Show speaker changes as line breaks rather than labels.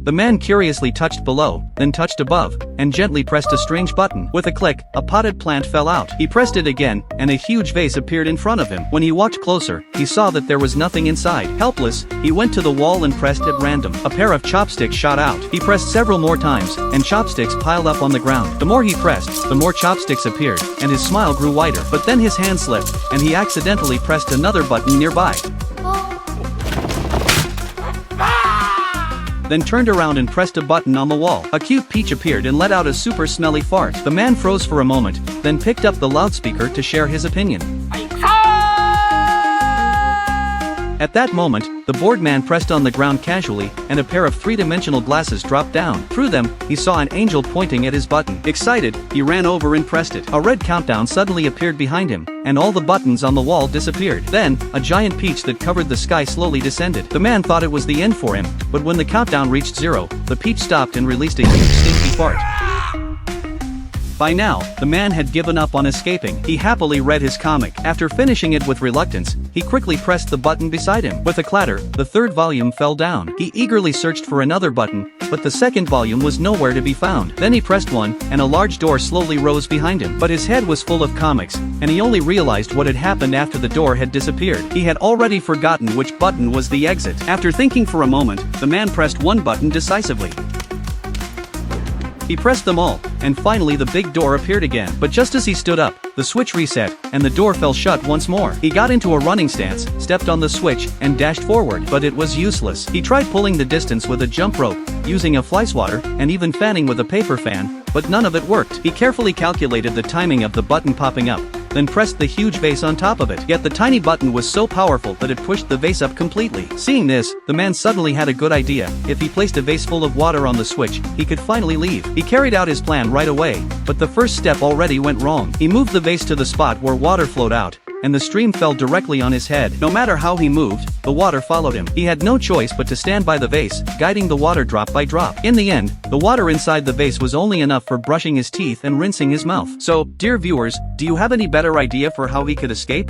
The man curiously touched below, then touched above, and gently pressed a strange button. With a click, a potted plant fell out. He pressed it again, and a huge vase appeared in front of him. When he walked closer, he saw that there was nothing inside. Helpless, he went to the wall and pressed at random. A pair of chopsticks shot out. He pressed several more times, and chopsticks piled up on the ground. The more he pressed, the more chopsticks appeared, and his smile grew wider. But then his hand slipped, and he accidentally pressed another button nearby. Then turned around and pressed a button on the wall. A cute peach appeared and let out a super smelly fart. The man froze for a moment, then picked up the loudspeaker to share his opinion. At that moment, the bored man pressed on the ground casually, and a pair of three-dimensional glasses dropped down. Through them, he saw an angel pointing at his button. Excited, he ran over and pressed it. A red countdown suddenly appeared behind him, and all the buttons on the wall disappeared. Then, a giant peach that covered the sky slowly descended. The man thought it was the end for him, but when the countdown reached 0, the peach stopped and released a huge stinky fart. By now, the man had given up on escaping. He happily read his comic. After finishing it with reluctance, he quickly pressed the button beside him. With a clatter, the third volume fell down. He eagerly searched for another button, but the second volume was nowhere to be found. Then he pressed one, and a large door slowly rose behind him. But his head was full of comics, and he only realized what had happened after the door had disappeared. He had already forgotten which button was the exit. After thinking for a moment, the man pressed one button decisively. He pressed them all, and finally the big door appeared again. But just as he stood up, the switch reset, and the door fell shut once more. He got into a running stance, stepped on the switch, and dashed forward. But it was useless. He tried pulling the distance with a jump rope, using a fly swatter, and even fanning with a paper fan, but none of it worked. He carefully calculated the timing of the button popping up, then pressed the huge vase on top of it. Yet the tiny button was so powerful that it pushed the vase up completely. Seeing this, the man suddenly had a good idea. If he placed a vase full of water on the switch, he could finally leave. He carried out his plan right away, but the first step already went wrong. He moved the vase to the spot where water flowed out, and the stream fell directly on his head. No matter how he moved, the water followed him. He had no choice but to stand by the vase, guiding the water drop by drop. In the end, the water inside the vase was only enough for brushing his teeth and rinsing his mouth. So, dear viewers, do you have any better idea for how he could escape?